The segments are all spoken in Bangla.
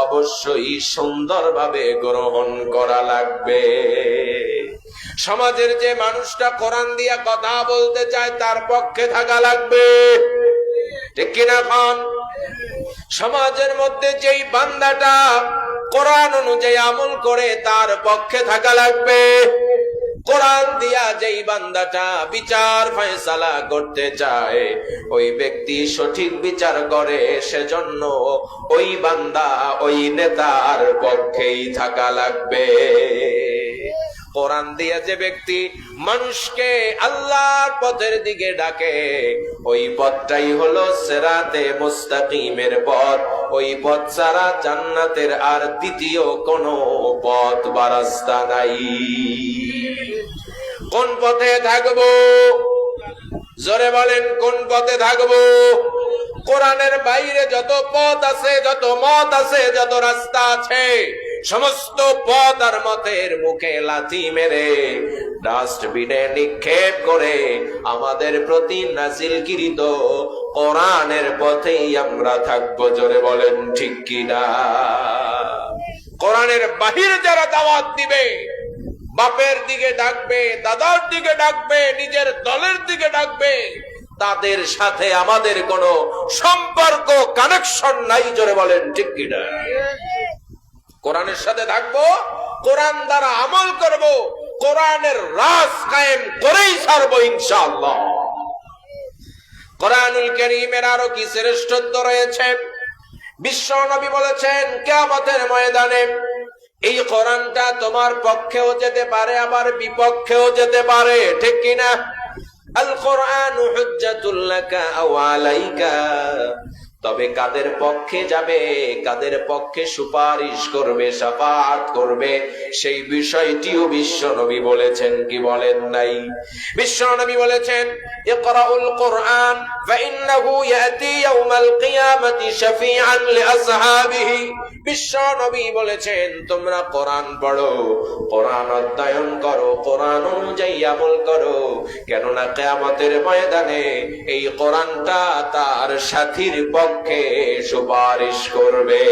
অবশ্যই সুন্দরভাবে গ্রহণ করা লাগবে। সমাজের যে মানুষটা কোরআন দিয়া কথা বলতে চায় তার পক্ষে থাকা লাগবে, ঠিক কিনা খান? সমাজের মধ্যে যেই বান্দাটা কোরআন অনুযায়ী আমল করে তার পক্ষে থাকা লাগবে। কোরআন দিয়া যেই বান্দাটা বিচার ফয়সালা করতে চায় ওই ব্যক্তি সঠিক বিচার করে, সেজন্য ওই বান্দা ওই নেতার পক্ষেই থাকা লাগবে। কোরআন দিয়া যে ব্যক্তি মানুষকে আল্লাহর পথের দিকে ডাকে ওই পথটাই হলো সিরাতে মুস্তাকিমের পথ। ওই পথ ছাড়া জান্নাতের আর দ্বিতীয় কোনো পথ বা রাস্তা নাই। কোন পথে থাকবো? জোরে বলেন, কোন পথে থাকবো? কোরআনের বাইরে যত পথ আছে, যত মত আছে, যত রাস্তা আছে, সমস্ত পথ আর মতের মুখে লাথি মেরে ডাস্টবিনে নিক্ষেপ করে আমাদের প্রতি নাজিলকৃত কোরআনের পথেই আমরা থাকবো। জোরে বলেন ঠিক কিনা? কোরআনের বাহিরে যারা দাওয়াত দিবে, বাপের দিকে ডাকবে, দাদার দিকে ডাকবে, নিজের দলের দিকে ডাকবে, তাদের সাথে আমাদের কোনো সম্পর্ক, কানেকশন নাই। জোরে বলেন ঠিক কিনা? কোরআনের সাথে থাকবো, কোরআন দ্বারা আমল করব, কোরআনের রাজ কায়েম করেই ছাড়বো ইনশাআল্লাহ। কোরআনুল কারীমের আরো কি শ্রেষ্ঠত্ব রয়েছে? বিশ্ব নবী বলেছেন কিয়ামতের ময়দানে এই কোরআনটা তোমার পক্ষেও যেতে পারে আবার বিপক্ষেও যেতে পারে, ঠিক কিনা? আল কোরআনু হুজ্জাতুল লাকা আও আলাইকা। তবে কাদের পক্ষে যাবে, কাদের পক্ষে সুপারিশ করবে, শাফাআত করবে, সেই বিষয়টিও বিশ্ব নবী বলেছেন কি বলেন নাই? বিশ্ব নবী বলেছেন ইকরাউল কোরআন ফাইন্নাহু ইয়াতি ইয়াউমাল কিয়ামাতি শাফিআন লিআসহাবিহি। বিশ্ব নবী বলেছেন তোমরা কোরআন পড়ো, কোরআন অধ্যয়ন করো, কোরআন অনুযায়ী আমল করো, কেননা কিয়ামতের ময়দানে এই কোরআনটা তার সাথীর পক্ষে সুপারিশ করবে।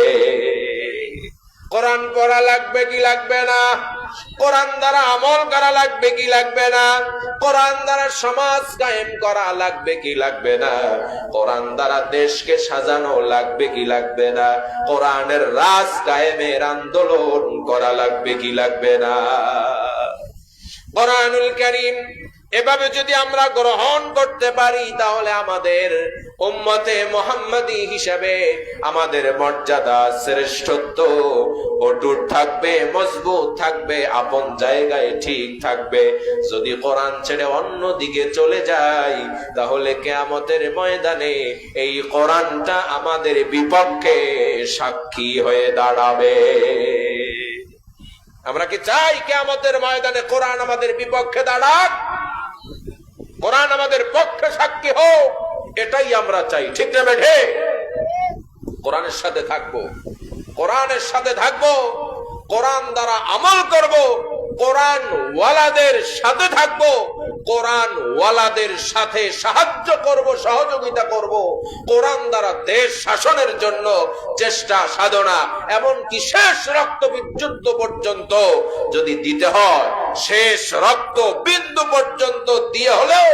কোরআন পড়া লাগবে কি লাগবে না? কোরআন দ্বারা আমল করা লাগবে কি লাগবে না? কোরআন দ্বারা সমাজ কায়েম করা লাগবে কি লাগবে না? কোরআন দ্বারা দেশকে সাজানো লাগবে কি লাগবে না? কোরআনের রাজ কায়েমের আন্দোলন করা লাগবে কি লাগবে না? কোরআনুল কারীম এভাবে যদি আমরা গ্রহণ করতে পারি তাহলে আমাদের উম্মতে মুহাম্মাদি হিসাবে আমাদের মর্যাদা, শ্রেষ্ঠত্ব অটুট থাকবে, মজবুত থাকবে, আপন জায়গায় ঠিক থাকবে। যদি কোরআন ছেড়ে অন্য দিকে চলে যাই তাহলে কিয়ামতের ময়দানে এই কোরআনটা আমাদের বিপক্ষে সাক্ষী হয়ে দাঁড়াবে। আমরা কি চাই কিয়ামতের ময়দানে কোরআন আমাদের বিপক্ষে দাঁড়াক? কোরআন আমাদের পক্ষে সাক্ষী হোক, এটাই আমরা চাই, ঠিক না বেঠে? কোরআনের সাথে থাকবো, কোরআনের সাথে থাকবো, কোরআন দ্বারা আমল করব, কোরআন ওয়ালাদের সাথে থাকবো, কোরআন ওয়ালাদের সাথে সাহায্য করব, সহযোগিতা করব, কোরআন দ্বারা দেশ শাসনের জন্য চেষ্টা সাধনা, এমনকি শেষ রক্ত বিদ্যুৎ পর্যন্ত যদি দিতে হয়, শেষ রক্ত বিন্দু পর্যন্ত দিয়ে হলেও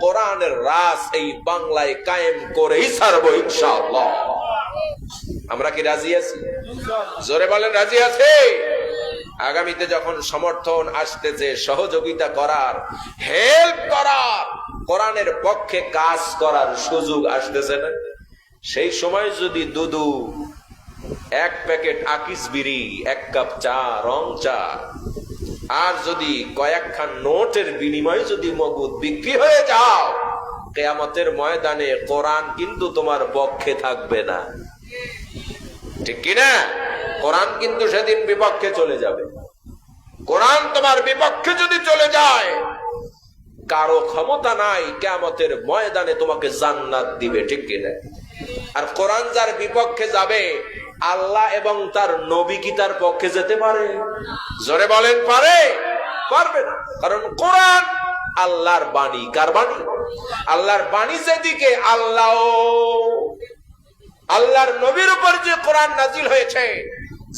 কোরআনের রাজ এই বাংলায় কায়েম করেই ছাড়বো ইনশাআল্লাহ। আমরা কি রাজি আছি? জোরে বলেন রাজি আছে? আগামীতে যখন সমর্থন আসতেছে, সহযোগিতা করার, হেল্প করার, কোরআনের পক্ষে কাজ করার সুযোগ আসতেছে না, সেই সময় যদি দুধু, এক প্যাকেট আকিস বিড়ি, এক কাপ চা, রং চা, আর যদি কয়েকখান নোটের বিনিময়ে যদি মজুদ বিক্রি হয়ে যাও, কিয়ামতের ময়দানে কোরআন কিন্তু তোমার পক্ষে থাকবে না, ঠিক কিনা? কোরআন কিন্তু সেদিন বিপক্ষে চলে যাবে। কোরআন তোমার বিপক্ষে যদি চলে যায়, কারো ক্ষমতা নাই কিয়ামতের ময়দানে তোমাকে জান্নাত দিবে, ঠিক কিনা? আর কোরআন যার বিপক্ষে যাবে, আল্লাহ এবং তার নবী কি তার পক্ষে যেতে পারে? জোরে বলেন পারে? পারবে না। কারণ কোরআন আল্লাহর বাণী। কার বাণী? আল্লাহর বাণী। যেদিকে আল্লাহ আল্লাহর নবীর উপর যে কোরআন নাজিল হয়েছে,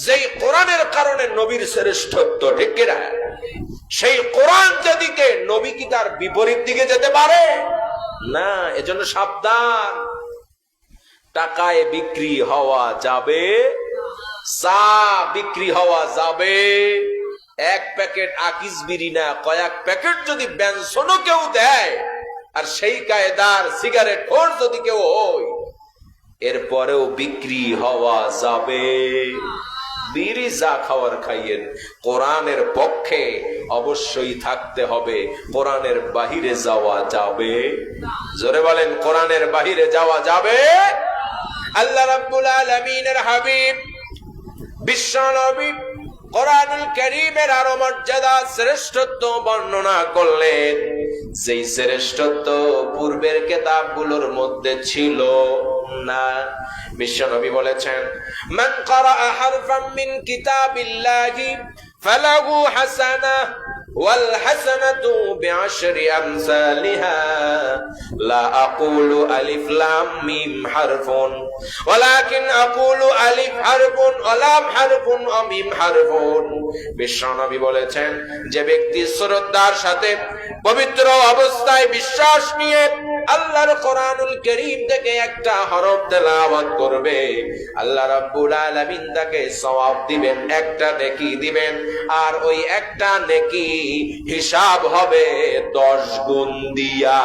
যেই কোরআনের কারণে নবীর শ্রেষ্ঠত্ব, ঠিক কিনা? সেই কোরআন যেদিকে, নবী কি তার বিপরীত দিকে যেতে পারে না? এজন্য সাবধান। টাকায় বিক্রি হওয়া যাবে, চা বিক্রি হওয়া যাবে। এক প্যাকেট আকিস বিড়ি না, কয়েক প্যাকেট যদি বেনসনও কেউ দেয়, আর সেই কায়দার সিগারেট খোর যদি কেউ হয়, এরপরেও বিক্রি হওয়া যাবে। বিড়ি যা খাওয়ার খাইয়েন, কোরআনের পক্ষে অবশ্যই থাকতে হবে। কোরআনের বাহিরে যাওয়া যাবে? জোরে বলেন, কোরআনের বাহিরে যাওয়া যাবে? আল্লাহ রাব্বুল আলামিনের হাবিব বিশ্ব নবী কোরআনুল কারীমের আরো মর্যাদা, শ্রেষ্ঠত্ব বর্ণনা করলেন, যেই শ্রেষ্ঠত্ব পূর্বের কিতাবগুলোর মধ্যে ছিল না। বিশ্ব নবী বলেছেন, মান ক্বারা হারফাম মিন কিতাবিল্লাহি ফালাহু হাসানাহ ওয়াল হাসানাতু বিআশরি আমসালিহা লা আকুলু আলিফ লাম মিম হারফুন ওয়ালাকিন আকুলু আলিফ হারফুন ওয়া লাম হারফুন ওয়া মিম হারফুন। বিশ্ব নবী বলেছেন, যে ব্যক্তি শ্রদ্ধার সাথে পবিত্র অবস্থায় বিশ্বাস নিয়ে আল্লাহর কোরআনুল কারীম থেকে একটা হরফ তেলাওয়াত করবে, আল্লাহ রাব্বুল আলামিন তাকে সওয়াব দিবেন, একটা নেকি দিবেন। আর ওই একটা নেকি হিসাব হবে 10 গুণ দিয়া।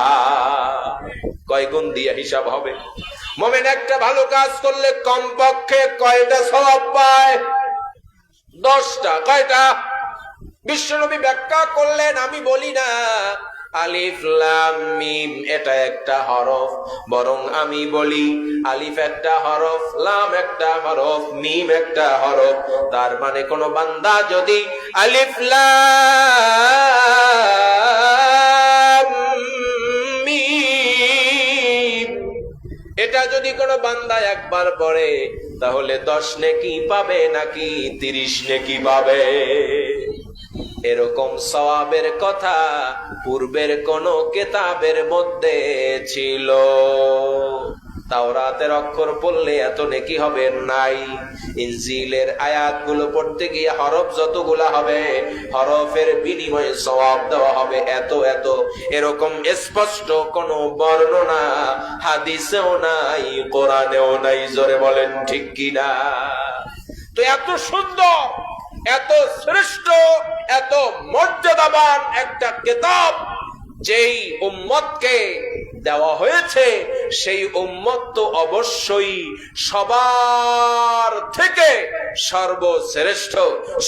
কয় গুণ দিয়া হিসাব হবে? মুমিন একটা ভালো কাজ করলে কমপক্ষে কয়টা সওয়াব পায়? 10টা। কয়টা? বিশ্বনবী ব্যাখ্যা করলেন, আমি বলি না আলিফ লাম মিম এটা একটা হরফ, বরং আমি বলি আলিফ একটা হরফ, লাম একটা হরফ, মিম একটা হরফ। তার মানে কোন বান্দা যদি আলিফ লাম মিম এটা যদি কোনো বান্দা একবার পড়ে, তাহলে 10 নেকি পাবে নাকি 30 নেকি পাবে? এরকম সওয়াবের কথা পূর্বের কোন কিতাবের মধ্যে ছিল? তাওরাতের অক্ষর পড়লে এত নেকি হবে নাই। ইনজিলের আয়াতগুলো পড়তে গিয়ে হরফ যতগুলা হবে, হরফের বিনিময়ে সওয়াব দেওয়া হবে এত এত। এরকম স্পষ্ট কোন বর্ণনা হাদিসেও নাই, কোরআনেও নাই। জোরে বলেন ঠিক কিনা? তো এত সুন্দর, এত শ্রেষ্ঠ, এত মর্যাদাবান একটা কিতাব যেই উম্মতকে দেওয়া হয়েছে, সেই উম্মত তো অবশ্যই সবার থেকে সর্বশ্রেষ্ঠ,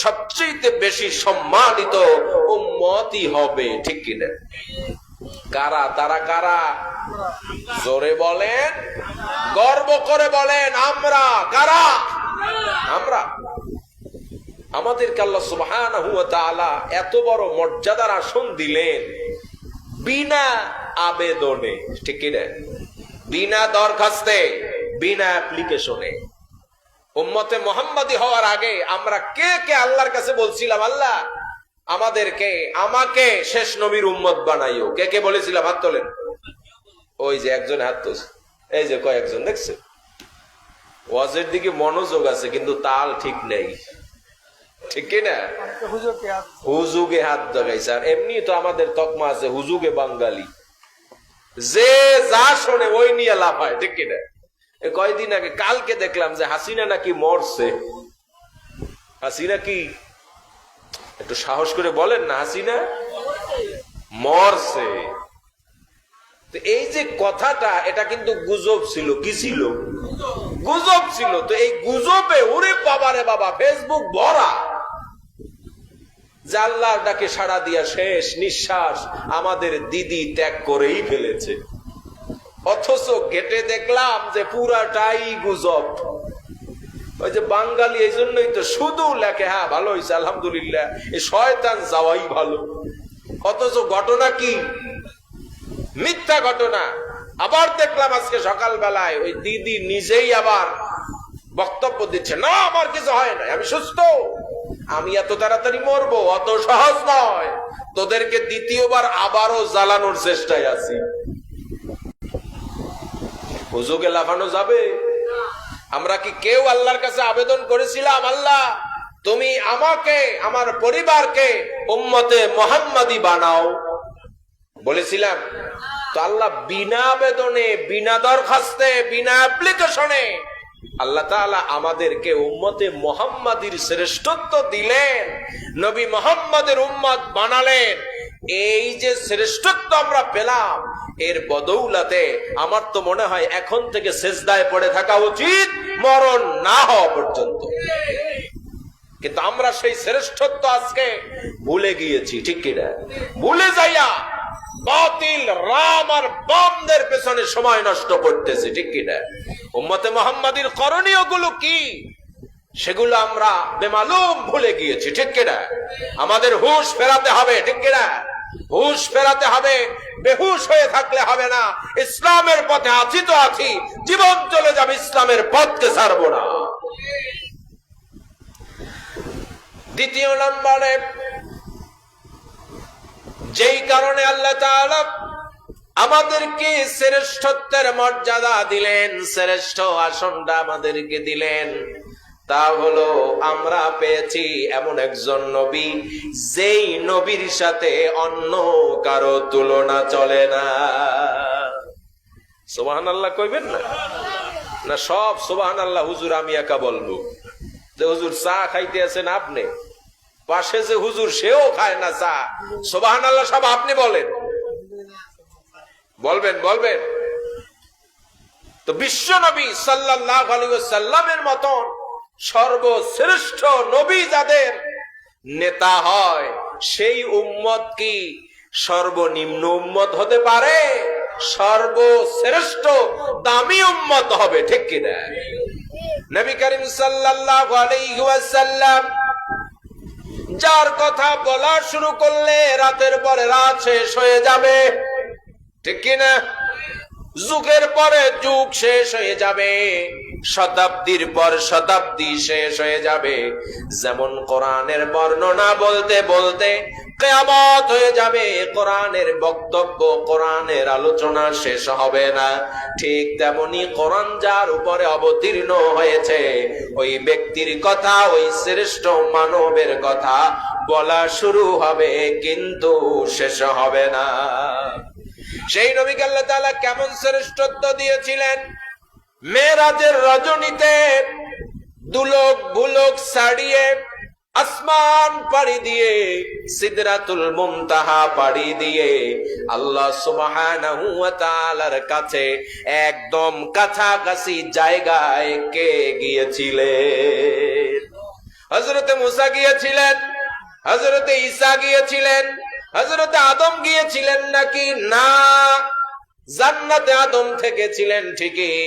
সবচেয়ে বেশি সম্মানিত উম্মতই হবে, ঠিক কিনা? কারা তারা? কারা? জোরে বলেন, গর্ব করে বলেন, আমরা। কারা? আমরা। আমাদেরকে আল্লাহ সুবহানাহু ওয়া তাআলা এত বড় মর্যাদার আসন দিলেন বিনা আবেদনে, ঠিক কি না? বিনা দরখাস্তে, বিনা অ্যাপ্লিকেশনে। উম্মতে মুহাম্মাদি হওয়ার আগে আমরা কে কে আল্লাহর কাছে বলছিলাম, আল্লাহ আমাকে শেষ নবীর উম্মত বানাইও? কে কে বলেছিলাম? হাত তোলেন। ওই যে একজন হাত তুলছে, এই যে কয়েকজন, দেখছেন? ওয়াজের দিকে মনোযোগ আছে কিন্তু তাল ঠিক নেই, ঠিক কিনা? হুজুগে হাত লাগাইছে। আর এমনি তো আমাদের তকমা আছে হুজুগে বাঙালি, যে যা শোনে ওই নিয়ে লাফায়, ঠিক কিনা? কয়দিন আগে, কালকে দেখলাম যে হাসিনা নাকি মরছে। হাসিনা কি? একটু সাহস করে বলেন না, হাসিনা মরছে। তো এই যে কথাটা, এটা কিন্তু গুজব ছিল। কি ছিল? গুজব ছিল। তো এই গুজবে ওরে বাবারে বাবা, ফেসবুক ভরা। যে আল্লাহর ডাকে সাড়া দিয়া শেষ নিঃশ্বাস আমাদের দিদি ত্যাগ করেই ফেলেছে, অথচ গেটে দেখলাম যে পুরাটাই গুজব। ওই যে বাঙালি, এই জন্যই তো শুধু লেখে হ্যাঁ ভালো হয়েছে আলহামদুলিল্লাহ, এই শয়তান যাওয়াই ভালো। অথচ ঘটনা কি? মিথ্যা ঘটনা। আবার দেখলাম আজকে সকালবেলায় ওই দিদি নিজেই আবার বক্তব্য দিচ্ছে, না আমার কিছু হয় না, আমি সুস্থ, আমি এত তাড়াতাড়ি মরবো, অত সহজ নয়। তোদেরকে দ্বিতীয়বার আবারও জ্বালানোর চেষ্টায় আছি। হুজুগে লাফানো যাবে? আমরা কি কেউ আল্লাহর কাছে আবেদন করেছিলাম, আল্লাহ তুমি আমাকে আমার পরিবারকে উম্মতে মুহাম্মাদি বানাও? বলেছিলাম? তো আল্লাহ বিনা আবেদনে, বিনা দরখাস্তে, বিনা অ্যাপ্লিকেশনে আল্লাহ তাআলা আমাদেরকে উম্মতে মুহাম্মাদির শ্রেষ্ঠত্ব দিলেন, নবী মুহাম্মাদের উম্মত বানালেন। এই যে শ্রেষ্ঠত্ব আমরা পেলাম, এর বদৌলতে আমার তো মনে হয় এখন থেকে সেজদায় পড়ে থাকা উচিত মরণ না হওয়া পর্যন্ত। কিন্তু আমরা সেই শ্রেষ্ঠত্ব আজকে ভুলে গিয়েছি, ঠিক কিনা? ভুলে যাইয়া বাতিল রাম আর বামদের পেছনে সময় নষ্ট করতেছি, ঠিক কিনা? উম্মতে মুহাম্মাদির করণীয় গুলো কি, সেগুলো আমরা বেমালুম ভুলে গিয়েছি, ঠিক কিনা? আমাদের হুঁশ ফেরাতে হবে, ঠিক কিনা? হুঁশ ফেরাতে হবে। বেহুশ হয়ে থাকলে হবে না। ইসলামের পথে আছি তো আছি, জীবন চলে যাবে, ইসলামের পথকে ছাড়বো না। দ্বিতীয় নম্বরে যেই কারণে আল্লাহ তাআলা আমাদেরকে শ্রেষ্ঠত্বের মর্যাদা দিলেন, শ্রেষ্ঠ আসনটা আমাদেরকে দিলেন, তা হলো আমরা পেয়েছি এমন একজন নবী, যেই নবীর সাথে অন্য কারো তুলনা চলে না। সুবহানাল্লাহ কইবেন না? না সব সুবহানাল্লাহ হুজুর আমি একা বলবো? যে হুজুর চা খাইতে আছেন আপনি, পাশে যে হুজুর সেও খায় না চা, সুবহানাল্লাহ সব আপনি বলেন, বলবেন বলবেন। তো বিশ্ব নবী সাল্লাল্লাহু আলাইহি ওয়াসাল্লামের মতন সর্বশ্রেষ্ঠ নবী যাদের নেতা হয়, সেই উম্মত কি সর্বনিম্ন উম্মত হতে পারে? সর্বশ্রেষ্ঠ দামি উম্মত হবে, ঠিক কিনা? নবী করিম সাল্লাল্লাহু আলাইহি ওয়াসাল্লাম যার কথা বলা শুরু করলে রাতের পরে রাত শেষ হয়ে যাবে, ঠিক কিনা? যুগের পরে যুগ শেষ হয়ে যাবে, শতাব্দীর পর শতাব্দী শেষ হয়ে যাবে। যেমন কোরআনের বর্ণনা বলতে বলতে কিয়ামত হয়ে যাবে, কোরআনের বক্তব্য, কোরআনের আলোচনা শেষ হবে না, ঠিক তেমনি কোরআন যার উপরে অবতীর্ণ হয়েছে, ওই ব্যক্তির কথা, ওই শ্রেষ্ঠ মানবের কথা বলা শুরু হবে, কিন্তু শেষ হবে না। সেই নবীকে আল্লাহ তাআলা কেমন শ্রেষ্ঠত্ব দিয়েছিলেন? মেরাজের রজনীতে দুলোক ভুলোক ছাড়িয়ে, আসমান পাড়ি দিয়ে, সিদরাতুল মুনতাহা পাড়ি দিয়ে আল্লাহ সুবহানাহু ওয়া তাআলার কাছে একদম কাছাকাছি জায়গায় কে গিয়েছিলেন? হযরতে মুসা গিয়েছিলেন? হযরতে ঈসা গিয়েছিলেন? হযরতে আদম গিয়েছিলেন নাকি? না, জান্নাতে আদম থেকেছিলেন ঠিকই,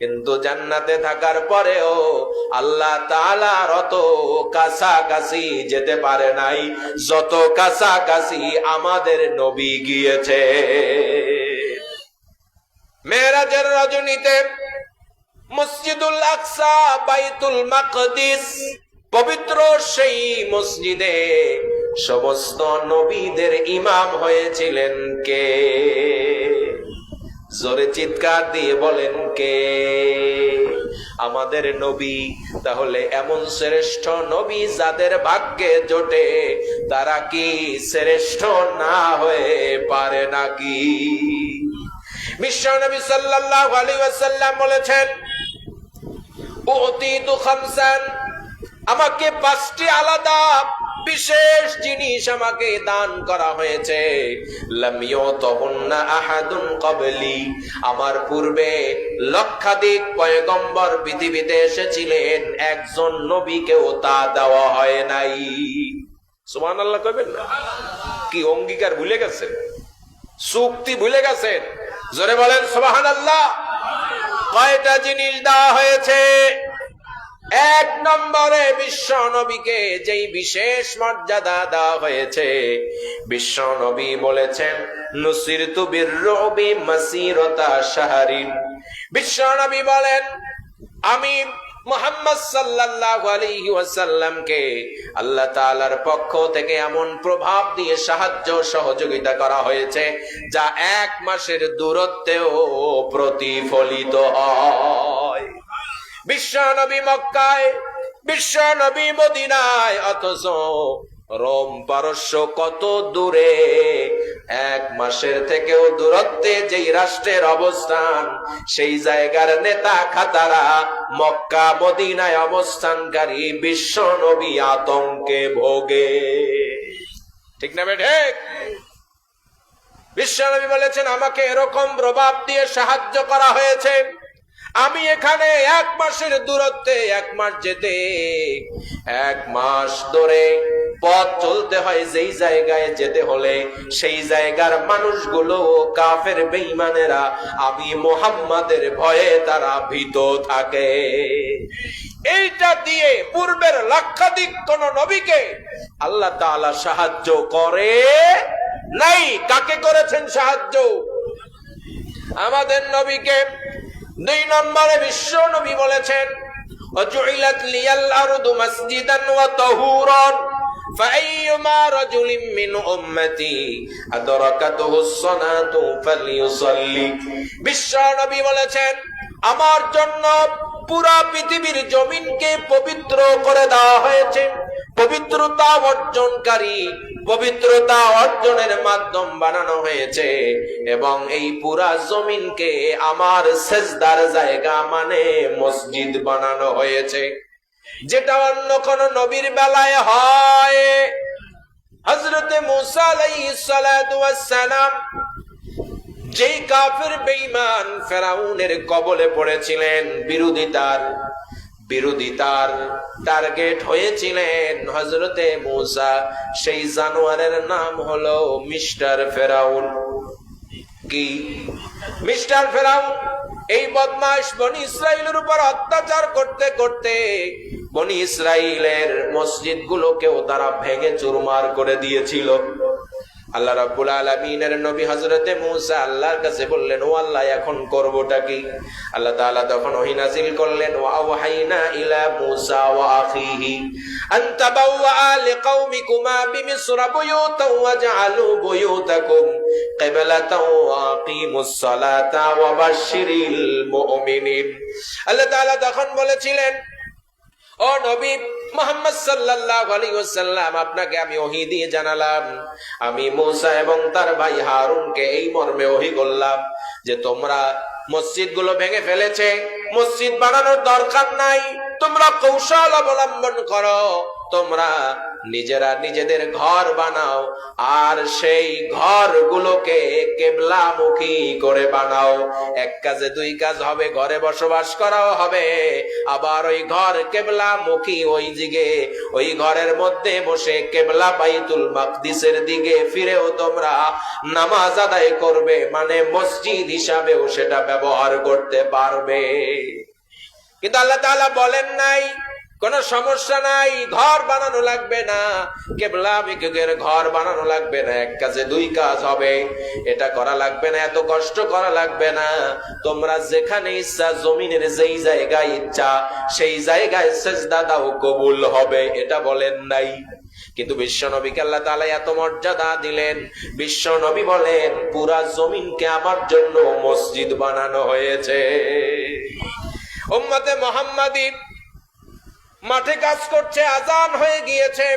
কিন্তু জান্নাতে থাকার পরেও আল্লাহ তাআলার অত কাছাকাছি যেতে পারে নাই যত কাছাকাছি আমাদের নবী গিয়েছে। মেরাজের রজনীতে মসজিদুল আকসা, বাইতুল মাকদিস, পবিত্র সেই মসজিদে সমস্ত নবীদের ইমাম হয়েছিলেন কে? জোরে চিৎকার দিয়ে বলেন কে? আমাদের নবী। তাহলে এমন শ্রেষ্ঠ নবী যাদের ভাগ্যে জোটে, তারা কি শ্রেষ্ঠ না হয়ে পারে নাকি? বিশ্ব নবী সাল্লাল্লাহু আলাইহি ওয়াসাল্লাম বলেছেন, উতিতু খামসান, আমাকে 5টি আলাদা বিশেষ জিনিস আমাকে দান করা হয়েছে। লাম ইউতাহুন্না আহাদুন ক্বাবলি, আমার পূর্বে লক্ষাধিক পয়গম্বর পৃথিবীতে এসেছিলেন, একজন নবীকেও তা দেওয়া হয় নাই। সুবহানাল্লাহ কইবেন না? কি অঙ্গীকার ভুলে গেছেন? চুক্তি ভুলে গেছেন? জোরে বলেন সুবহানাল্লাহ। কয়টা জিনিস দেওয়া হয়েছে? 1 নম্বরে বিশ্ব নবীকে যেই বিশেষ মর্যাদা দেওয়া হয়েছে, বিশ্ব নবী বলেছেন, নুসিরতু বিররুবি মাসিরাতা শাহরিন। বিশ্ব নবী বলেন, আমি মুহাম্মদ সাল্লাল্লাহু আলাইহি ওয়াসাল্লামকে আল্লাহ তাআলার পক্ষ থেকে এমন প্রভাব দিয়ে সাহায্য সহযোগিতা করা হয়েছে, যা 1 মাসের দূরত্বেও প্রতিফলিত হয়। বিশ্ব নবী মক্কায়, বিশ্ব নবী মদিনায়, অথচ রোম পারস্য কত দূরে, 1 মাসের থেকেও দূরত্বে যেই রাষ্ট্রের অবস্থান, সেই জায়গার নেতা খাতারা মক্কা মদিনায় অবস্থানকারী বিশ্ব নবী আতঙ্কে ভোগে। ঠিক না ঠিক? বিশ্ব নবী বলেছেন, আমাকে এরকম প্রভাব দিয়ে সাহায্য করা হয়েছে, আমি এখানে 1 মাসের দূরত্বে, 1 মাস যেতে 1 মাস ধরে পথ চলতে হয়। যেই জায়গায় যেতে হলে সেই জায়গার মানুষগুলো কাফের বেঈমানেরা আমি মুহাম্মাদের ভয়ে তারা ভীত থাকে। এইটা দিয়ে পূর্বের লক্ষাধিক কোন নবীকে আল্লাহ তাআলা সাহায্য করে নাই। কাকে করেছেন সাহায্য? আমাদের নবীকে। 2 নম্বরে বিশ্ব নবী বলেছেন, ওয়াজুইলাত লিয়াল আরদু মাসজিদান ওয়া তাহুরান ফাআইয়ুমা রাজুলিন মিন উম্মতি আদরাকাতুহুস সালাতু ফালইউসাল্লি। বিশ্ব নবী বলেছেন, আমার জন্য পুরা পৃথিবীর জমিনকে পবিত্র করে দেওয়া হয়েছে, পবিত্রতা অর্জনকারী, পবিত্রতা অর্জনের মাধ্যম বানানো হয়েছে, এবং এই পুরা জমিনকে আমার সেজদার জায়গা মানে মসজিদ বানানো হয়েছে, যেটা অন্য কোন নবীর বেলায় হয়। হযরতে মুসা আলাইহিস সালাতু ওয়াস সালাম যেই কাফের বেঈমান ফেরাউনের কবলে পড়েছিলেন, বিরোধিতার টার্গেট হয়েছিলেন হযরতে মুসা, সেই জানোয়ারের নাম হলো মিস্টার ফেরাউন। কি মিস্টার ফেরাউন? এই বদমাশ বনি ইসরাইলের উপর অত্যাচার করতে করতে বনি ইসরাইলের মসজিদ গুলোকেও তারা ভেঙে চুরমার করে দিয়েছিল। আল্লাহ রাব্বুল আলামিনের নবী হযরতে মুসা আল্লাহর কাছে বললেন, ও আল্লাহ, এখন করবটা কি? আল্লাহ তাআলা তখন ওহী নাযিল করলেন, ওয়া আওহাইনা ইলা মুসা ওয়া আখিহি আন তাবাওয়া লিকাওমিকুমা বিমিসরা বুয়ুতান ওয়াজআলু বুয়ুতাকুম কিবলাতান ওয়া আকিমুস সালাতা ওয়া বাশশিরিল মুমিনিন। আল্লাহ তাআলা তখন বলেছিলেন, ও নবী মুহাম্মদ সাল্লাল্লাহু আলাইহি ওয়াসাল্লাম, আপনাকে আমি ওহী দিয়ে জানালাম, আমি মুসা এবং তার ভাই হারুনকে এই মর্মে ওহী করলাম যে তোমরা মসজিদগুলো ভেঙে ফেলেছে, মসজিদ বানানোর দরকার নাই, তোমরা কৌশল অবলম্বন করো, তোমরা নিজেরা নিজেদের ঘর বানাও, আর সেই ঘরগুলোকে কিবলামুখী করে বানাও। 1 কাজে 2 কাজ হবে, ঘরে বসবাস করাও হবে, আবার ওই ঘর কিবলামুখী, ওই ঘরের মধ্যে বসে কিবলা বাইতুল মাকদিসের দিকে ফিরেও তোমরা নামাজ আদায় করবে, মানে মসজিদ হিসাবেও সেটা ব্যবহার করতে পারবে। কিন্তু আল্লাহ তাআলা বলেন নাই, কোন সমস্যা নাই, ঘর বানানো লাগবে না, কিবলামুখীর ঘর বানানো লাগবে না, 1 কাজে 2 কাজ হবে, এটা করা লাগবে না, এত কষ্ট করা লাগবে না, তোমরা যেখানে ইচ্ছা জমিনের যেই জায়গায় ইচ্ছা সেই জায়গায় সিজদা দাও, কবুল হবে, এটা বলেন নাই। কিন্তু বিশ্ব নবীকে আল্লাহ তাআলা এত মর্যাদা দিলেন, বিশ্ব নবী বলেন, পুরা জমিনকে আমার জন্য মসজিদ বানানো হয়েছে। উম্মতে মুহাম্মাদী মাঠে কাজ করছে, আজান হয়ে গিয়েছে,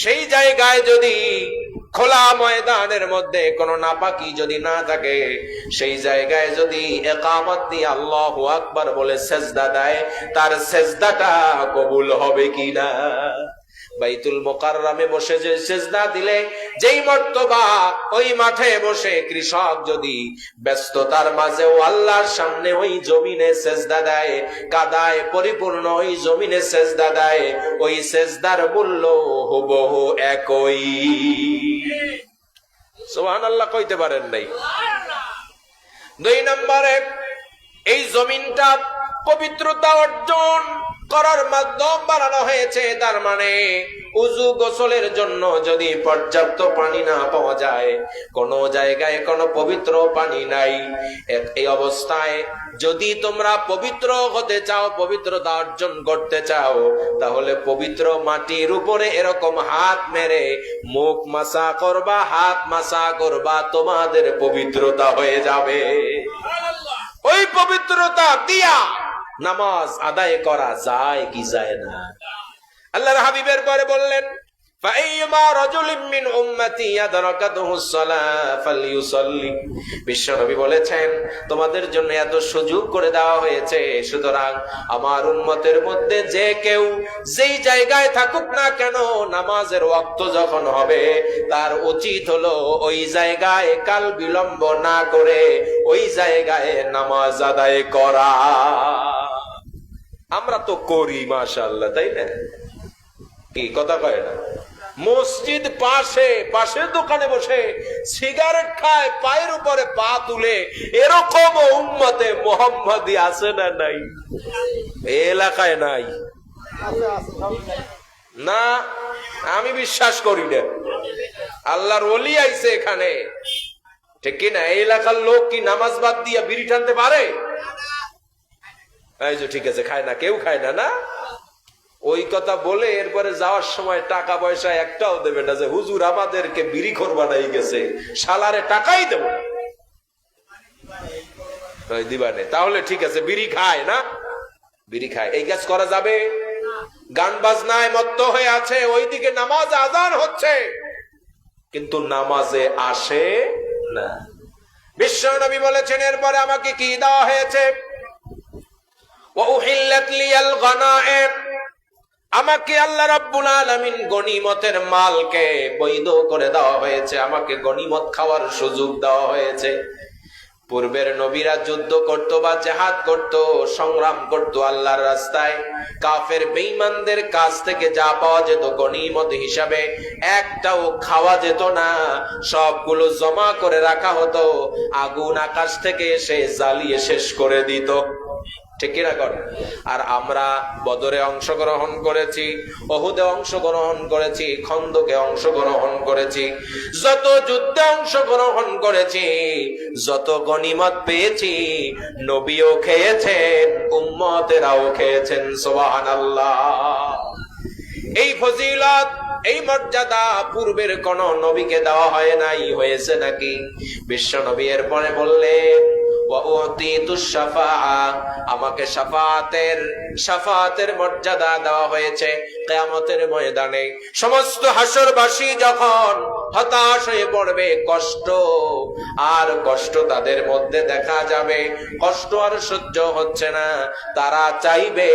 সেই জায়গায় যদি খোলা ময়দানের মধ্যে কোনো নাপাকি যদি না থাকে, সেই জায়গায় যদি ইকামত দিয়ে আল্লাহু আকবার বলে সেজদা দেয়, তার সেজদাটা কবুল হবে কিনা? বাইতুল মুকাররমে বসে যে সেজদা দিলে যেই মর্তবা, ওই মাঠে বসে কৃষক যদি ব্যস্ততার মাঝেও আল্লাহর সামনে ওই জমিনে সেজদা দেয়, কাদায় পরিপূর্ণ ওই জমিনে সেজদা দেয়, ওই সেজদার মূল্য হুবহু একই। সুবহানাল্লাহ কইতে পারেন নাই? 2 নম্বরে, এই জমিনটা পবিত্রতা অর্জন করার মাধ্যম বানানো হয়েছে, তার মানে উযু গোসলের জন্য যদি পর্যাপ্ত পানি না পাওয়া যায়, কোন জায়গায় কোনো পবিত্র পানি নাই, এই অবস্থায় যদি তোমরা পবিত্র হতে চাও, পবিত্রতা অর্জন করতে চাও, তাহলে পবিত্র মাটির উপরে এরকম হাত মেরে মুখ মাসা করবা, হাত মাসা করবা, তোমাদের পবিত্রতা হয়ে যাবে। ওই পবিত্রতা দিয়া নামাজ আদায় করা যায় কি যায় না? আল্লাহর হাবিবের পরে বললেন, فأيما رجل من أمتي أدركته الصلاة فليصلي। বিশ্বনবী বলেছেন, তোমাদের জন্য এত সুযোগ করে দেওয়া হয়েছে, সুতরাং আমার উম্মতের মধ্যে যে কেউ যেই জায়গায় থাকুক না কেন, নামাজের ওয়াক্ত যখন হবে তার উচিত হলো ওই জায়গায় কাল বিলম্ব না করে ওই জায়গায় নামাজ আদায় করা। আমরা তো করি মাশাআল্লাহ, তাই না? কি কথা কয় না? মসজিদ পাশের দোকানে বসে সিগারেট খায়, পায়ের উপরে পা তুলে, এরকম উম্মতে মুহাম্মাদি আছে না নাই? এলাকায় নাই না, আমি বিশ্বাস করি না। আল্লাহর ওলি আইছে এখানে, ঠিক কিনা? এই এলাকার লোক কি নামাজ বাদ দিয়া বিড়ি টানতে পারে? এই যে ঠিক আছে, খায় না, কেউ খায় না, না? ওই কথা বলে এরপরে যাওয়ার সময় টাকা পয়সা একটাও দেবে না, যে হুজুর আমাদেরকে বিড়িখোর বানাই গেছে, শালারে টাকাই দেব না, দিবানে। তাহলে ঠিক আছে, বিড়ি খায় না, বিড়ি খায়, এই কাজ করা যাবে? গান বাজনায় মত্ত হয়ে আছে, ওইদিকে নামাজ আজান হচ্ছে, কিন্তু নামাজে আসে না। বিশ্ব নবী বলেছেন, এরপরে আমাকে কি দেওয়া হয়েছে? ওয়া উহিল্লাত লিয়াল গনায়েম, আমাকে আল্লাহ রাব্বুল আলামিন গনিমতের মালকে বৈধ করে দেওয়া হয়েছে, আমাকে গনিমত খাওয়ার সুযোগ দেওয়া হয়েছে। পূর্বের নবীরা যুদ্ধ করত বা জিহাদ করত, সংগ্রাম করত আল্লাহর রাস্তায়, কাফের বেঈমানদের কাছ থেকে যা পাওয়া যেত গনিমত হিসাবে একটাও খাওয়া যেত না, সবগুলো জমা করে রাখা হতো, আগুন আকাশ থেকে এসে জ্বালিয়ে শেষ করে দিত, ঠিক কিনা কর? আর আমরা বদরে অংশগ্রহণ করেছি, ওহুদে অংশগ্রহণ করেছি, খন্দকে অংশগ্রহণ করেছি, যত যুদ্ধে অংশগ্রহণ করেছি, যত গনিমত পেয়েছি, নবীও খেয়েছেন, উম্মতেরাও খেয়েছেন, সুবহানাল্লাহ। এই ফজিলত, এই মর্যাদা পূর্বের কোন নবীকে দেওয়া হয় নাই, হয়েছে নাকি? বিশ্ব নবী এর পরে বললেন, আমাকে শাফাআতের মর্যাদা দেওয়া হয়েছে। কিয়ামতের ময়দানে সমস্ত হাসরবাসী যখন হতাশ হয়ে পড়বে, কষ্ট তাদের মধ্যে দেখা যাবে, কষ্ট আর সহ্য হচ্ছে না, তারা চাইবে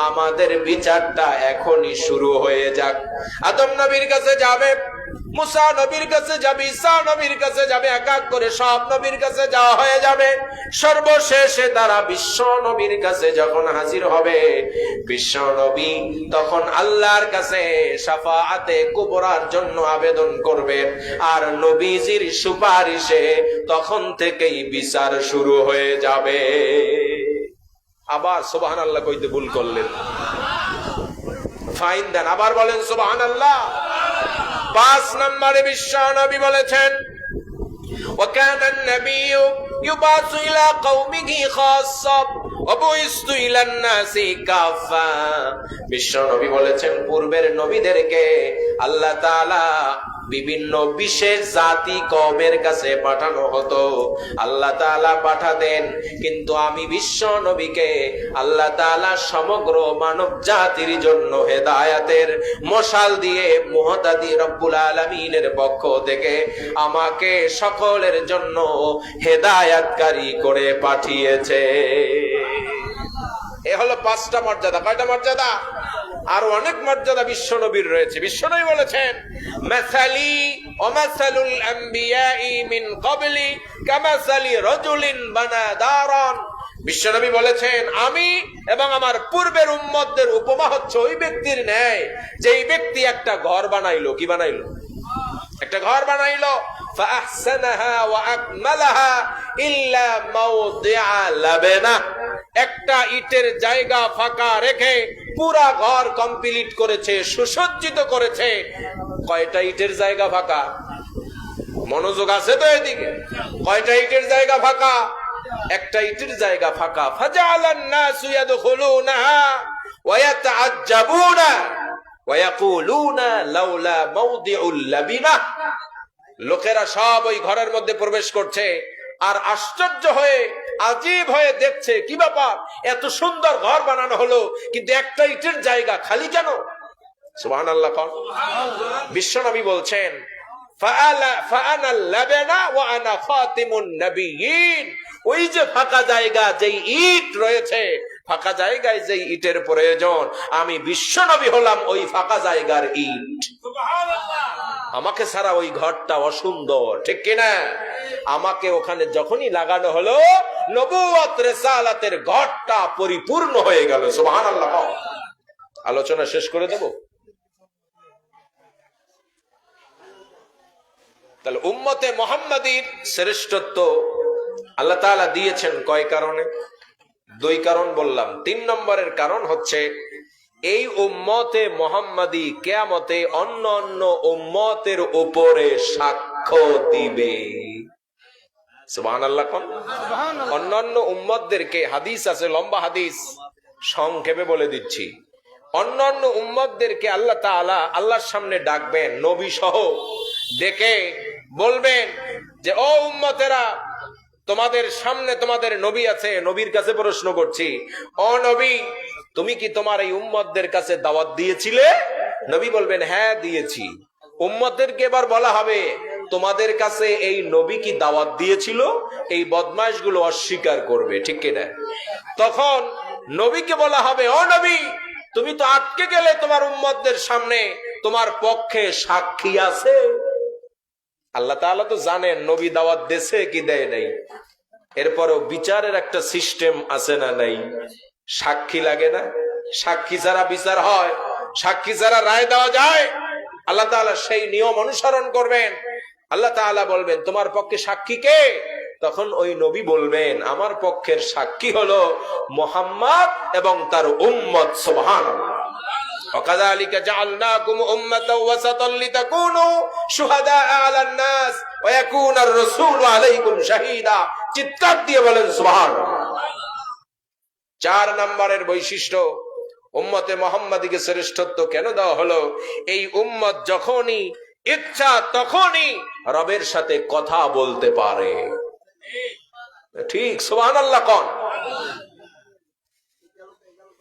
আমাদের বিচারটা এখনই শুরু হয়ে যাক। আদম নবীর কাছে যাবে, মুসা নবীর কাছে যাবে, ঈসা নবীর কাছে যাবে, এক এক করে সব নবীর কাছে যাওয়া হয়ে যাবে। সর্বশেষে তারা বিশ্ব নবীর কাছে যখন হাজির হবে, বিশ্ব নবী তখন আল্লাহর কাছে শাফাআতে কুবরার জন্য আবেদন করবেন, আর নবীজির সুপারিশে তখন থেকেই বিচার শুরু হয়ে যাবে। আবার সুবহানাল্লাহ কইতে ভুল করলেন, ফাইন দেন, আবার বলেন সুবহানাল্লাহ। 5 নম্বরে বিশ্ব নবী বলেছেন, وكان النبي يبعث إلى قومه خاصة وبعثت إلى الناس كافة। বিশ্ব নবী বলেছেন, পূর্বের নবীদেরকে আল্লাহ তাআলা বিভিন্ন বিশেষ জাতি কওমের কাছে পাঠানো হতো, আল্লাহ তাআলা পাঠাতেন, কিন্তু আমি বিশ্ব নবীকে আল্লাহ তাআলা সমগ্র মানব জাতির জন্য হেদায়েতের মশাল দিয়ে মুহতাদি রব্বুল আলামিনের পক্ষ থেকে আমাকে সকলের জন্য হেদায়েতকারী করে পাঠিয়েছে। এ হলো 5টা মর্যাদা। কয়টা মর্যাদা? আর অনেক মর্যাদা বিশ্ব নবীর রয়েছে। বিশ্ব নবী বলেছেন, মাসালি ওয়া মাসালুল আমবিয়াই মিন ক্বাবলি কামাসালি রাজুলিন বানা দারান। বিশ্ব নবী বলেছেন, আমি এবং আমার পূর্বের উম্মতদের উপমা হচ্ছে ওই ব্যক্তির ন্যায়, যেই ব্যক্তি একটা ঘর বানাইলো। কি বানাইলো? একটা ঘর বানাইলো। ফাআহসানাহা ওয়া আকমালাহা ইল্লা মাওদিআ লাবানা। একটা ইটের জায়গা ফাঁকা রেখে পুরা ঘর কমপ্লিট করেছে, সুসজ্জিত করেছে। কয়টা ইটের জায়গা ফাঁকা? মনোযোগ আছে তো এদিকে? কয়টা ইটের জায়গা ফাঁকা? একটা ইটের জায়গা ফাঁকা। ফাজাআলান নাসু ইয়াদখুলুনাহা ওয়া ইয়াতাআজ্জাবুনা ওয়া ইয়াকুলুনা লাউলা মাওদিউল লাবিনা। লোকেরা সব ওই ঘরের মধ্যে প্রবেশ করছে, আর আশ্চর্য হয়ে আজীব হয়ে দেখছে, কি ব্যাপার, এত সুন্দর ঘর বানানো হলো কিন্তু একটা ইটের জায়গা খালি কেন? সুবহানাল্লাহ। বিশ্বনবী বলছেন, ওই যে ফাঁকা জায়গা, যেই ইট রয়েছে, ফাঁকা জায়গায় যেই ইটের প্রয়োজন, আমি বিশ্বনবী হলাম ওই ফাঁকা জায়গার ইট। আমাকে ছাড়া ওই ঘরটা অসুন্দর, ঠিক কিনা? আমাকে ওখানে যখনই লাগানো হলো, নবুয়ত রিসালাতের ঘরটা পরিপূর্ণ হয়ে গেল। সুবহানাল্লাহ। আলোচনা শেষ করে দেব। তাহলে উম্মতে মুহাম্মাদীর শ্রেষ্ঠত্ব আল্লাহ তাআলা দিয়েছেন কয় কারণে? 2 কারণ বললাম। 3 নম্বরের কারণ হচ্ছে, এই উম্মতে মুহাম্মাদী কিয়ামতে অন্য অন্য উম্মতের উপরে সাক্ষ্য দিবে। সুবহানাল্লাহ। অন্যান্য উম্মতদেরকে, হাদিস আছে, লম্বা হাদিস, সংক্ষেপে বলে দিচ্ছি। অন্যান্য উম্মতদেরকে আল্লাহ তাআলা আল্লাহর সামনে ডাকবেন, নবী সহ ডেকে বলবেন যে, ও উম্মতেরা, তোমাদের সামনে তোমাদের নবী আছে, নবীর কাছে প্রশ্ন করছি, ও নবী, তুমি কি তোমার এই উম্মতদের কাছে দাওয়াত দিয়েছিলে? নবী বলবেন, হ্যাঁ দিয়েছি। উম্মতদেরকে এবার বলা হবে, তোমাদের কাছে এই নবী কি দাওয়াত দিয়েছিল? এই বদমাইশগুলো অস্বীকার করবে, ঠিক কিনা? তখন নবীকে বলা হবে, ও নবী, তুমি তো আটকে গেলে তোমার উম্মতদের সামনে, তোমার পক্ষে সাক্ষী আছে? আল্লাহ তাআলা তো জানেন নবী দাওয়াত দিয়েছে কি দেয় নাই। এরপরও বিচারের একটা সিস্টেম আছে না নাই? সাক্ষী লাগে না? সাক্ষী ছাড়া বিচার হয়? সাক্ষী ছাড়া রায় দেওয়া যায়? আল্লাহ তাআলা সেই নিয়ম অনুসরণ করবেন। আল্লাহ তাআলা বলবেন, তোমার পক্ষে সাক্ষী কে? তখন ওই নবী বলবেন, আমার পক্ষের সাক্ষী হলো মুহাম্মদ এবং তার উম্মত। সুবহানাল্লাহ। وكذلك جعلناكم أمة وسطا لتكونوا شهداء على الناس ويكون الرسول عليكم شهيدا। চিৎকার দিয়ে বলেন সুবহানাল্লাহ। 4 নম্বরের বৈশিষ্ট্য, উম্মতে মুহাম্মাদীকে শ্রেষ্ঠত্ব কেন দেওয়া হলো? এই উম্মত যখনই ইচ্ছা তখনই রবের সাথে কথা বলতে পারে। ঠিক, সুবহানাল্লাহ। কোন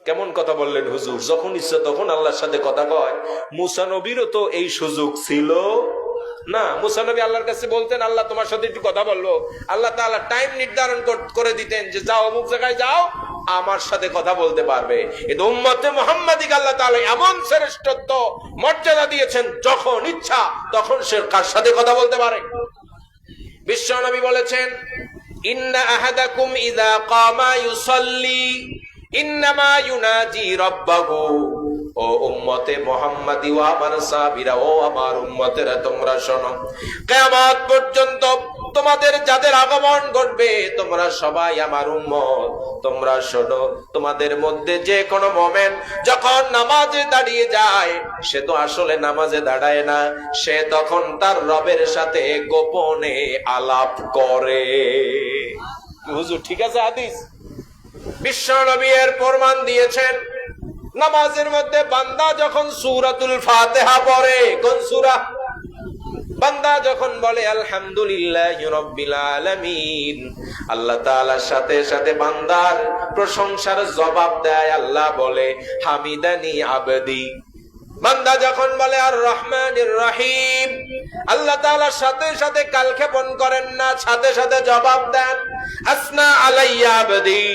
কেমন কথা বললেন হুজুর? যখন ইচ্ছা তখন আল্লাহর সাথে কথা কয়। মুসা নবীরও তো এই সুযোগ ছিল না। মুসা নবী আল্লাহর কাছে বলতেন, আল্লাহ তোমার সাথে একটু কথা বলবো, আল্লাহ তাআলা টাইম নির্ধারণ করে দিতেন যে যাও, অমুক জায়গায় যাও, আমার সাথে কথা বলতে পারবে। কিন্তু উম্মতে মুহাম্মাদীকে আল্লাহ তাআলা এমন শ্রেষ্ঠত্ব মর্যাদা দিয়েছেন, যখন ইচ্ছা তখন সে কার সাথে কথা বলতে পারে। বিশ্ব নবী বলেছেন, ইন্না আহাদাকুম ইযা কামা ইউসাল্লি ইন্নামা ইউনাজি রাব্বাহু। ও উম্মতে মুহাম্মাদী ও আমার সাহাবীরা, ও আমার উম্মতেরা, তোমরা শোনো, কিয়ামত পর্যন্ত তোমাদের যাদের আগমন ঘটবে, তোমরা সবাই আমার উম্মত। তোমরা শোনো, তোমাদের মধ্যে যে কোনো মুমিন যখন নামাজে দাঁড়িয়ে যায়, সে তো আসলে নামাজে দাঁড়ায় না, সে তখন তার রবের সাথে গোপনে আলাপ করে। হুজুর ঠিক আছে হাদিস? বিশ্ব নবী এর প্রমাণ দিয়েছেন। নামাজের মধ্যে বান্দা যখন সূরাতুল ফাতিহা পড়ে, কোন সূরা? বান্দা যখন বলে আলহামদুলিল্লাহি রাব্বিল আলামিন, আল্লাহ তাআলার সাথে সাথে বান্দার প্রশংসার জবাব দেয়। আল্লাহ বলে হামিদানি আবদি। বান্দা যখন বলে আর রহমানির রহিম, আল্লাহ তাআলার সাথে সাথে কালক্ষেপণ করেন না, সাথে সাথে জবাব দেন আসনা আলাইয়া আবদি।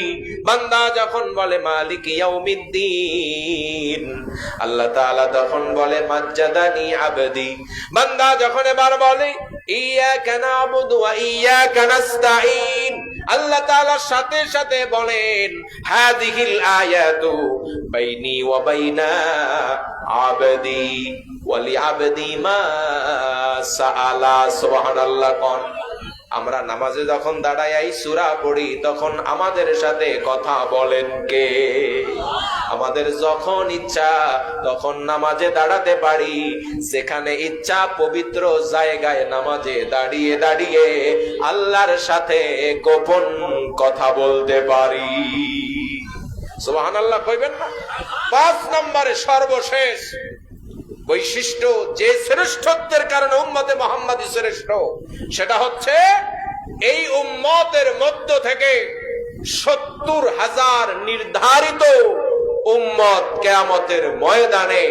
বান্দা যখন বলে মালিক ইয়াউমিদ্দিন, আল্লাহ তাআলা তখন বলে মাজ্জাদানি আবদি। বান্দা যখন এবার বলে ইয়াকা না'বুদু ওয়া ইয়াকা নাস্তাঈন, আল্লাহ তাআলার সাথে সাথে বলেন হাযিহিল আয়াতু বাইনি ওয়া বাইনা আবদি ওয়া লিআবদি মা সাআলা। সুবহানাল্লাহ। কোন আমরা নামাজে যখন দাঁড়াই এই সূরা পড়ি, তখন আমাদের সাথে কথা বলেন কে? আমাদের যখন ইচ্ছা তখন নামাজে দাঁড়াতে পারি, যেখানে ইচ্ছা পবিত্র জায়গায় নামাজে দাঁড়িয়ে দাঁড়িয়ে আল্লাহর সাথে গোপন কথা বলতে পারি। সুবহানাল্লাহ কইবেন না? 5 নম্বরে সর্বশেষ বৈশিষ্ট্য, যে শ্রেষ্ঠত্বের কারণে উম্মতে মুহাম্মাদী শ্রেষ্ঠ, সেটা হচ্ছে এই উম্মতের মধ্য থেকে 70,000 নির্ধারিত উম্মত কিয়ামতের ময়দানে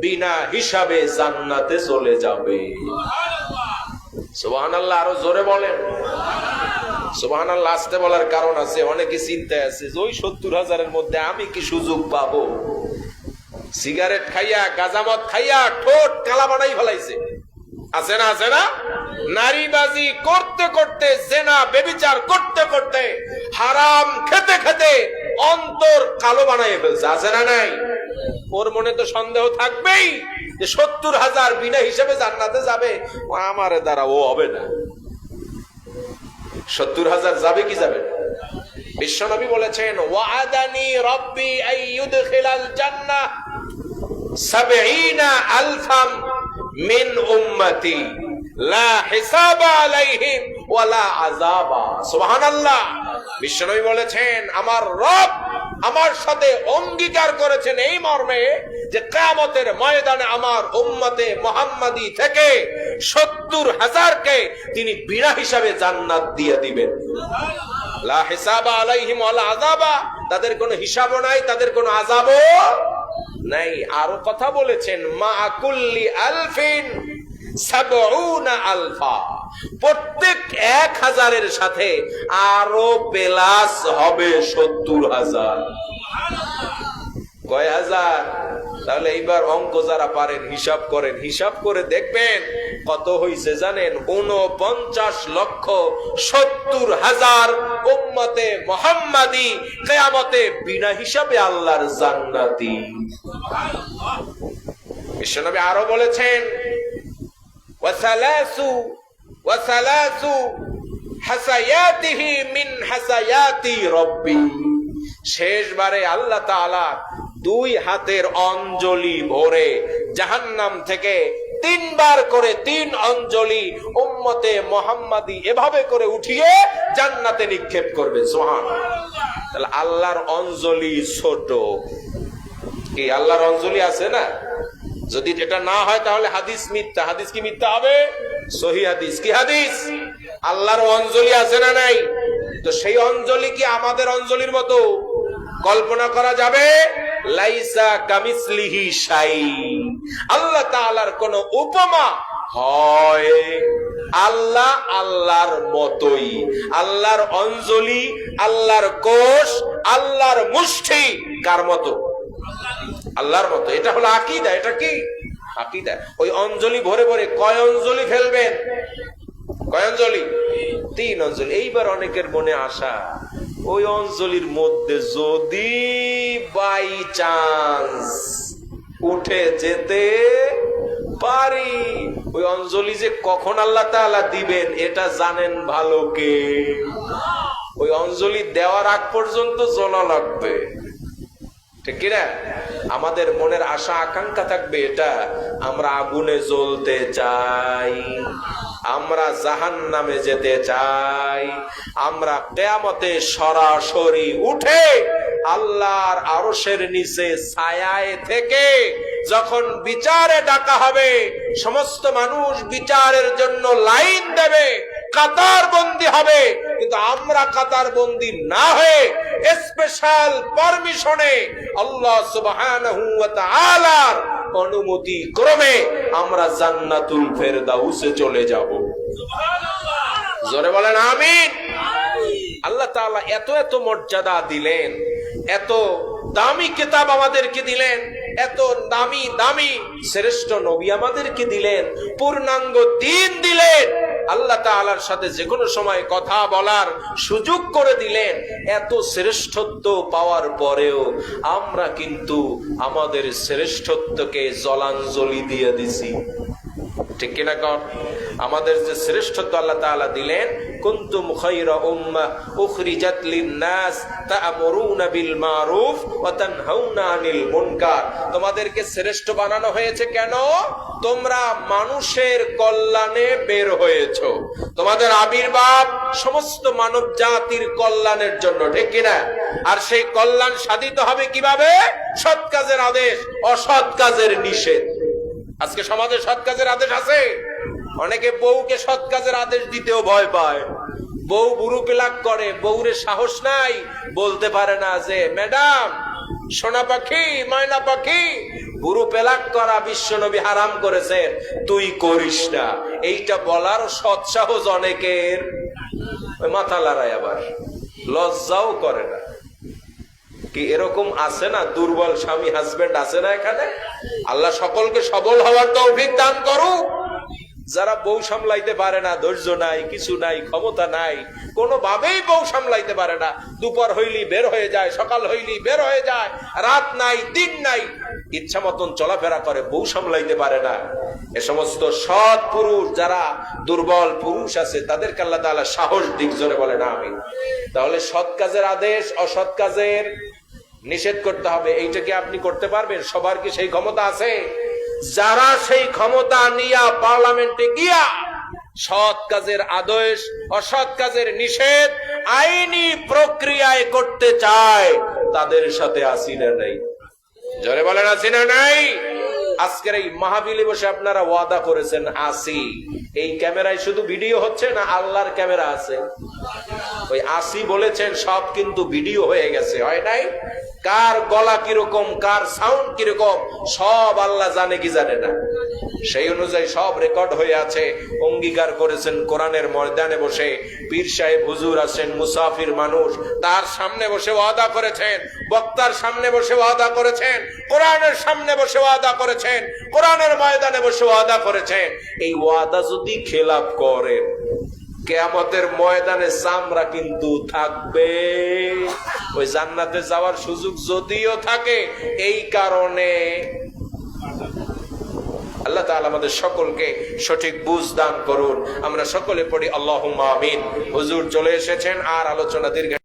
বিনা হিসাবে জান্নাতে চলে যাবে। সুবহানাল্লাহ, আরো জোরে বলেন সুবহানাল্লাহ। আসতে বলার কারণ আছে, অনেকে চিন্তায় আছে যে ওই 70,000-এর মধ্যে আমি কি সুযোগ পাবো? সিগারেট খাইয়া, গাঁজামদ খাইয়া ঠোঁট কালা বানাই ফেলাইছে, আছে না আছে না? নারীবাজি করতে করতে, জেনা ব্যভিচার করতে করতে, হারাম খেতে খেতে অন্তর কালো বানাই ফেলছে, আছে না নাই? ওর মনে তো সন্দেহ থাকবেই যে 70,000 বিনা হিসেবে জান্নাতে যাবে, আমার দ্বারা ও হবে না। 70,000 যাবে কি যাবে? বিশ্বনবী বলেছেন, ওয়াদানি রব্বি আইয়ুদখিলাল জান্নাহ 70,000 মিন উম্মতি লা হিসাবা আলাইহিম ওয়ালা আযাবা। সুবহানাল্লাহ। বিশ্বনবী বলেছেন, আমার রব আমার সাথে অঙ্গীকার করেছেন এই মর্মে যে কিয়ামতের ময়দানে আমার উম্মতে মুহাম্মাদি থেকে 70,000-কে তিনি বিনা হিসাবে জান্নাত দিয়ে দিবেন। লা হিসাবা আলাইহিম ওয়ালা আযাবা, তাদের কোনো হিসাবও নাই, তাদের কোনো আযাবও নাই। আরো কথা বলেছেন, মা কুল্লি আলফিন 70,000, প্রত্যেক 1,000-এর সাথে আরো প্লাস হবে 70,000। কয় হাজার? তাহলে এইবার অঙ্ক যারা পারেন হিসাব করেন, হিসাব করে দেখবেন কত হইছে জানেন? 49,70,000 উম্মতে মুহাম্মাদি কিয়ামতে বিনা হিসাবে আল্লাহর জান্নাতি। বিশ্বনবী আরো বলেছেন, ওয়াসালাসু হাসায়াতিহি মিন হাসায়াতি রব্বি, শেষবারে আল্লাহ তাআলা 2 হাতের অঞ্জলি ভরে জাহান্নাম থেকে 3 বার করে 3 অঞ্জলি উম্মতে মুহাম্মাদি এভাবে করে উঠিয়ে জান্নাতে নিক্ষেপ করবে। সুবহানাল্লাহ। তাহলে আল্লাহর অঞ্জলি ছোট, কি আল্লাহর অঞ্জলি আছে না? যদি এটা না হয় তাহলে হাদিস মিথ্যা। হাদিস কি মিথ্যা হবে? সহিহ হাদিস। কি হাদিস? আল্লাহর অঞ্জলি আছে না নাই? তো সেই অঞ্জলি কি আমাদের অঞ্জলির মতো কল্পনা করা যাবে? লাইসা কামিসলিহি শাই, আল্লাহ তাআলার কোন উপমা হয়? আল্লাহ আল্লাহর মতোই। আল্লাহর অঞ্জলি, আল্লাহর কোষ, আল্লাহর মুষ্টি কার মতো? আল্লাহর মতো। এটা হলো আকীদা। এটা কি আকীদা? ওই অঞ্জলি ভরে ভরে কয় অঞ্জলি ফেলবেন? কয় অঞ্জলি? 3 অঞ্জলি। এইবার অনেকের মনে আশা, ওই অঞ্জলির মধ্যে যদি বাই চান্স উঠে যেতে পারি, ওই অঞ্জলি যে কখন আল্লাহ তাআলা দিবেন এটা জানেন ভালো কে? ওই অঞ্জলি দেওয়ার আগ পর্যন্ত জ্বলা লাগবে, ঠিক কিনা? আমাদের মনের আশা আকাঙ্ক্ষা থাকবে এটা, আমরা আগুনে জ্বলতে চাই, আমরা জাহান্নামে যেতে চাই, আমরা কিয়ামতে সরাসরি উঠে আল্লাহর আরশের নিচে ছায়ায় থেকে যখন বিচারে ডাকা হবে, সমস্ত মানুষ বিচারের জন্য লাইন দেবে, কাতার বন্দী হবে, কিন্তু আমরা কাতার বন্দী না হয়ে স্পেশাল পারমিশনে আল্লাহ সুবহানাহু ওয়া তাআলার অনুমতি ক্রমে আমরা জান্নাতুল ফেরদাউসে চলে যাব। সুবহানাল্লাহ। জোরে বলেন আমিন। আল্লাহ তাআলা এত এত মর্যাদা দিলেন, এত দামি কিতাব আমাদেরকে দিলেন, এত দামি দামি শ্রেষ্ঠ নবী আমাদেরকে দিলেন, পূর্ণাঙ্গ দ্বীন দিলেন, আল্লাহ তাআলার সাথে যে কোনো সময় কথা বলার সুযোগ করে দিলেন। এত শ্রেষ্ঠত্ব পাওয়ার পরেও আমরা কিন্তু আমাদের শ্রেষ্ঠত্বকে জলাঞ্জলি দিয়ে দিছি, ঠিক কিনা কর? আমাদের যে শ্রেষ্ঠত্ব আল্লাহ তাআলা দিলেন, কুনতুম খায়রা উম্মাহ উখরিজাত লিন-নাস তা'মুরুনা বিল মারুফ ওয়া তানহাউনা আনিল মুনকার। তোমাদেরকে শ্রেষ্ঠ বানানো হয়েছে কেন? তোমরা মানুষের কল্যাণে বের হয়েছো। তোমাদের আবির্ভাব সমস্ত মানব জাতির কল্যাণের জন্য, ঠিক কিনা? আর সেই কল্যাণ সাধিত হবে কিভাবে? সৎ কাজের আদেশ, অসৎ কাজের নিষেধ। আজকে সমাজে সৎ কাজের আদেশ আছে, অনেকে বউকে সৎ কাজের আদেশ দিতেও ভয় পায়। বউ বুড়ু পেলাক করে, বউরে সাহস নাই, বলতে পারে না যে ম্যাডাম, সোনা পাখি, ময়না পাখি, বুড়ু পেলাক করা বিশ্বনবী হারাম করেছেন, তুই করিস না। এইটা বলার সৎ সাহস অনেকের মাথা লড়ায়, আবার লজ্জাও করে না। কি এরকম আছে না দুর্বল স্বামী হাজবেন্ড আছে না এখানে? আল্লাহ সকলকে সবল হওয়ার তৌফিক দান করুক। যারা বউ সামলাইতে পারে না, ধৈর্য নাই, কিছু নাই, ক্ষমতা নাই, কোনোভাবেই বউ সামলাইতে পারে না, দুপুর হইলি বের হয়ে যায়, সকাল হইলি বের হয়ে যায়, রাত নাই দিন নাই, ইচ্ছা মতন চলাফেরা করে, বউ সামলাইতে পারে না, এ সমস্ত সৎ পুরুষ যারা দুর্বল পুরুষ আছে তাদেরকে আল্লাহ তাআলা সাহস দিক, জোরে বলে না আমি। তাহলে সৎ কাজের আদেশ, অসৎ কাজের নিষেধ করতে হবে। এইটা কি আপনি করতে পারবেন? সবার কি সেই ক্ষমতা আছে? যারা সেই ক্ষমতা নিয়া পার্লামেন্টে গিয়া সৎ কাজের আদেশ, অসৎ কাজের নিষেধ আইনি প্রক্রিয়ায় করতে চায়, তাদের সাথে আছি না নাই? জোরে বলেন আছি না নাই? আজকের এই মাহফিলে বসে আপনারা ওয়াদা করেছেন আসি। এই ক্যামেরায় শুধু ভিডিও হচ্ছে না, আল্লাহর ক্যামেরা আছে। ওই আসি বলেছেন, সব কিন্তু ভিডিও হয়ে গেছে, হয় নাই? কার গলা কিরকম, কার সাউন্ড কিরকম, সব আল্লাহ জানে কি জানে না? সেই অনুযায়ী সব রেকর্ড হয়ে আছে। অঙ্গীকার করেছেন কোরআনের ময়দানে বসে, পীর সাহেব হুজুর আছেন, মুসাফির মানুষ, তার সামনে বসে ওয়াদা করেছেন, বক্তার সামনে বসে ওয়াদা করেছেন, কোরআনের সামনে বসে ওয়াদা করেছেন, কোরআনের ময়দানে বসে ওয়াদা করেছেন। এই ওয়াদা যদি খেলাপ করেন, কিয়ামতের ময়দানে চামড়া কিন্তু থাকবে। ওই জান্নাতে যাওয়ার সুযোগ যদিও থাকে, এই কারণে আল্লাহ তাআলা আমাদের সকলকে সঠিক বুঝ দান করুন। আমরা সকলে পড়ি আল্লাহুম্মা আমিন। হুজুর চলে এসেছেন, আর আলোচনা দীর্ঘ